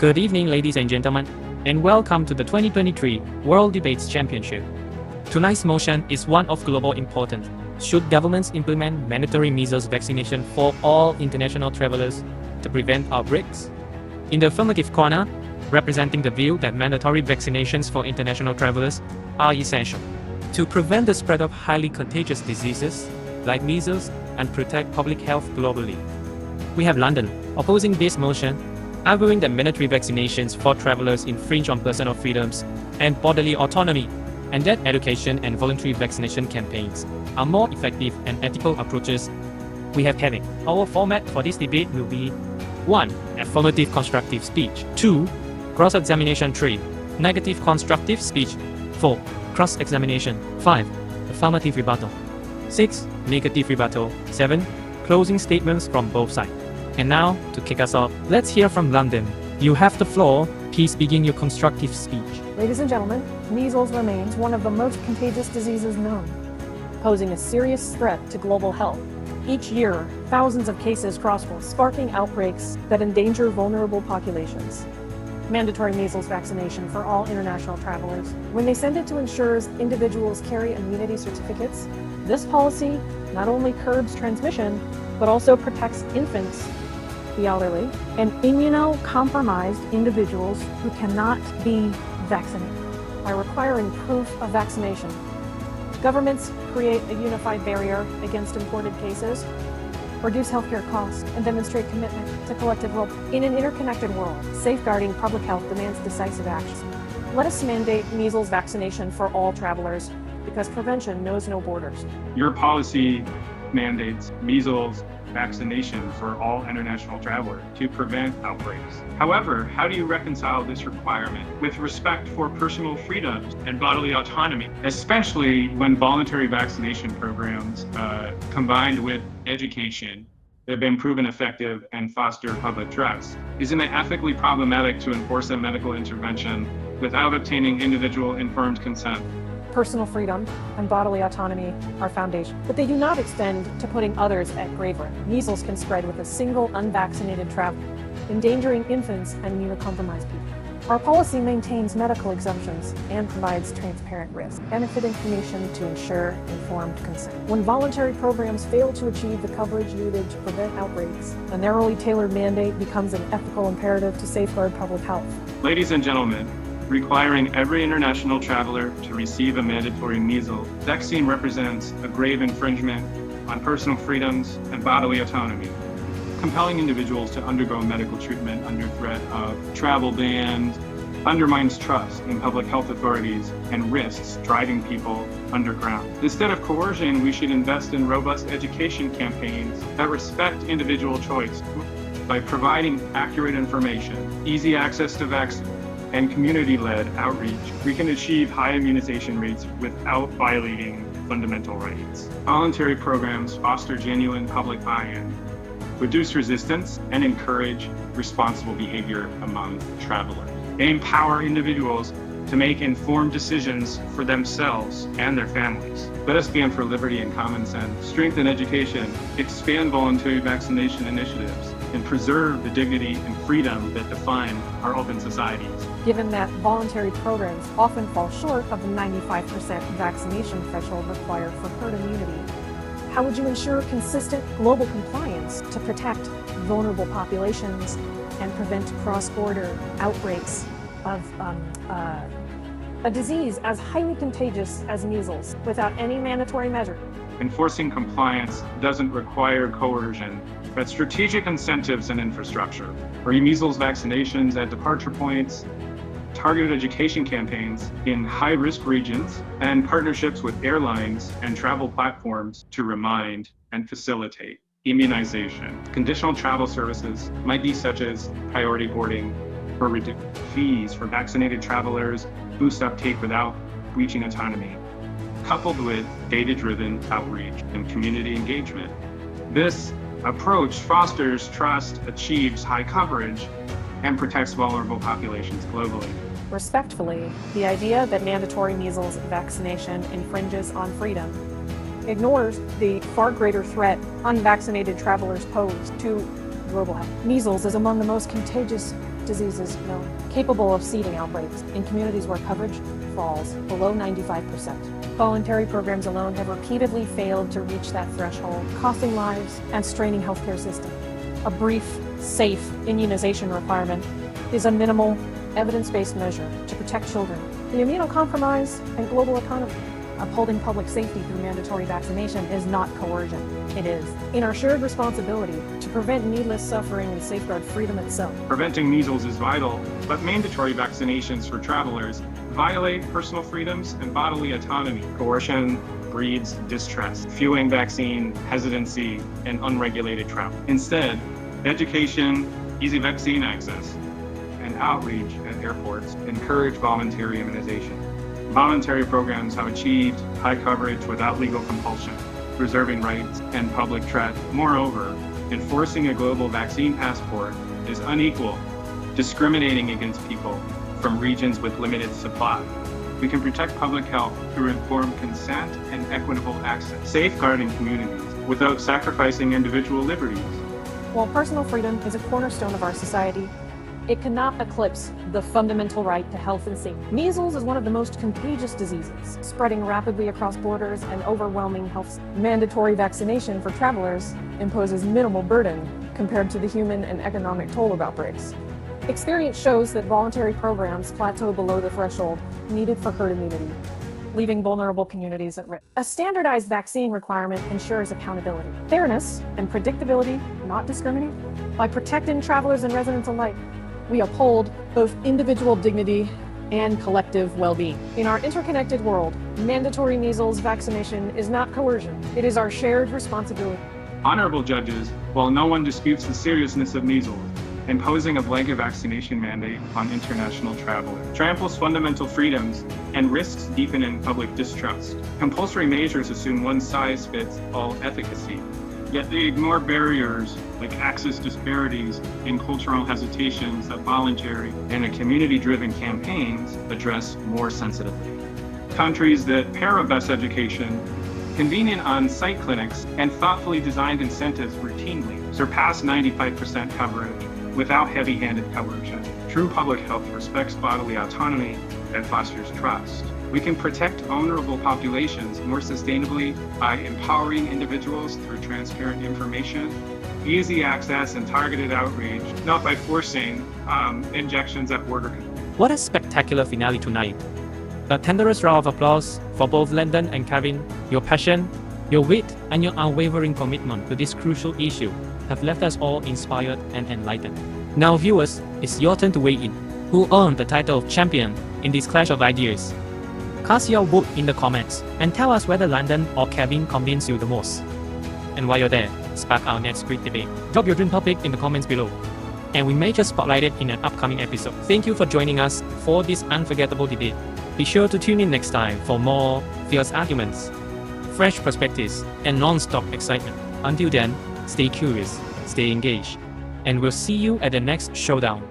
Good evening, ladies and gentlemen, and welcome to the 2023 World Debates Championship. Tonight's motion is one of global importance. Should governments implement mandatory measles vaccination for all international travelers to prevent outbreaks? In the affirmative corner, representing the view that mandatory vaccinations for international travelers are essential to prevent the spread of highly contagious diseases like measles and protect public health globally. We have London opposing this motion, arguing that mandatory vaccinations for travelers infringe on personal freedoms and bodily autonomy, and that education and voluntary vaccination campaigns are more effective and ethical approaches. We have Kevin. Our format for this debate will be 1. Affirmative constructive speech. 2. Cross-examination. 3. Negative constructive speech. 4. Cross-examination. 5. Affirmative rebuttal. 6. Negative rebuttal. 7. Closing statements from both sides. And now, to kick us off, let's hear from London. You have the floor. Please begin your constructive speech. Ladies and gentlemen, measles remains one of the most contagious diseases known, posing a serious threat to global health. Each year, thousands of cases cross borders, sparking outbreaks that endanger vulnerable populations. Mandatory measles vaccination for all international travelers. When they send it to ensure individuals carry immunity certificates, this policy not only curbs transmission, but also protects infants, the elderly, and immunocompromised individuals who cannot be vaccinated by requiring proof of vaccination. Governments create a unified barrier against imported cases, reduce healthcare costs, and demonstrate commitment to collective well. In an interconnected world, safeguarding public health demands decisive action. Let us mandate measles vaccination for all travelers, because prevention knows no borders. Your policy mandates measles vaccination for all international travelers to prevent outbreaks. However, how do you reconcile this requirement with respect for personal freedoms and bodily autonomy, especially when voluntary vaccination programs combined with education have been proven effective and foster public trust? Isn't it ethically problematic to enforce a medical intervention without obtaining individual informed consent? Personal freedom and bodily autonomy are foundation, but they do not extend to putting others at grave risk. Measles can spread with a single unvaccinated traveler, endangering infants and immunocompromised people. Our policy maintains medical exemptions and provides transparent risk-benefit information to ensure informed consent. When voluntary programs fail to achieve the coverage needed to prevent outbreaks, a narrowly tailored mandate becomes an ethical imperative to safeguard public health. Ladies and gentlemen, requiring every international traveler to receive a mandatory measles vaccine represents a grave infringement on personal freedoms and bodily autonomy, compelling individuals to undergo medical treatment under threat of travel bans, undermines trust in public health authorities, and risks driving people underground. Instead of coercion, we should invest in robust education campaigns that respect individual choice by providing accurate information, easy access to vaccines, and community-led outreach. We can achieve high immunization rates without violating fundamental rights. Voluntary programs foster genuine public buy-in, reduce resistance, and encourage responsible behavior among travelers. They empower individuals to make informed decisions for themselves and their families. Let us stand for liberty and common sense, strengthen education, expand voluntary vaccination initiatives, and preserve the dignity and freedom that define our open societies. Given that voluntary programs often fall short of the 95% vaccination threshold required for herd immunity, how would you ensure consistent global compliance to protect vulnerable populations and prevent cross-border outbreaks of a disease as highly contagious as measles without any mandatory measure? Enforcing compliance doesn't require coercion, but strategic incentives and infrastructure. Free measles vaccinations at departure points, targeted education campaigns in high-risk regions, and partnerships with airlines and travel platforms to remind and facilitate immunization. Conditional travel services might be such as priority boarding or reduced fees for vaccinated travelers, boost uptake without breaching autonomy, coupled with data-driven outreach and community engagement. This approach fosters trust, achieves high coverage, and protects vulnerable populations globally. Respectfully, the idea that mandatory measles vaccination infringes on freedom ignores the far greater threat unvaccinated travelers pose to global health. Measles is among the most contagious diseases known, capable of seeding outbreaks in communities where coverage falls below 95%. Voluntary programs alone have repeatedly failed to reach that threshold, costing lives and straining healthcare systems. A brief, safe immunization requirement is a minimal, evidence-based measure to protect children, the immunocompromised, and global economy. Upholding public safety through mandatory vaccination is not coercion. It is in our shared responsibility to prevent needless suffering and safeguard freedom itself. Preventing measles is vital, but mandatory vaccinations for travelers violate personal freedoms and bodily autonomy. Coercion breeds distrust, fueling vaccine hesitancy and unregulated travel. Instead, education, easy vaccine access, and outreach at airports encourage voluntary immunization. Voluntary programs have achieved high coverage without legal compulsion, preserving rights and public trust. Moreover, enforcing a global vaccine passport is unequal, discriminating against people from regions with limited supply. We can protect public health through informed consent and equitable access, safeguarding communities without sacrificing individual liberties. While personal freedom is a cornerstone of our society, it cannot eclipse the fundamental right to health and safety. Measles is one of the most contagious diseases, spreading rapidly across borders and overwhelming health. Mandatory vaccination for travelers imposes minimal burden compared to the human and economic toll of outbreaks. Experience shows that voluntary programs plateau below the threshold needed for herd immunity, leaving vulnerable communities at risk. A standardized vaccine requirement ensures accountability, fairness, and predictability, not discriminating. By protecting travelers and residents alike, we uphold both individual dignity and collective well-being. In our interconnected world, mandatory measles vaccination is not coercion. It is our shared responsibility. Honorable judges, while no one disputes the seriousness of measles, imposing a blanket vaccination mandate on international travelers tramples fundamental freedoms and risks deepening public distrust. Compulsory measures assume one-size-fits-all efficacy, yet they ignore barriers like access disparities and cultural hesitations that voluntary and community-driven campaigns address more sensitively. Countries that pair best education, convenient on-site clinics, and thoughtfully designed incentives routinely surpass 95% coverage without heavy-handed coercion. True public health respects bodily autonomy and fosters trust. We can protect vulnerable populations more sustainably by empowering individuals through transparent information, easy access, and targeted outreach, not by forcing injections at border. What a spectacular finale tonight. A tenderest round of applause for both Landon and Kevin. Your passion, your wit, and your unwavering commitment to this crucial issue have left us all inspired and enlightened. Now viewers, it's your turn to weigh in. Who earned the title of champion in this clash of ideas? Cast your vote in the comments and tell us whether Landon or Kevin convinced you the most. And while you're there, spark our next great debate. Drop your dream topic in the comments below, and we may just spotlight it in an upcoming episode. Thank you for joining us for this unforgettable debate. Be sure to tune in next time for more fierce arguments, fresh perspectives, and non-stop excitement. Until then, stay curious, stay engaged, and we'll see you at the next showdown.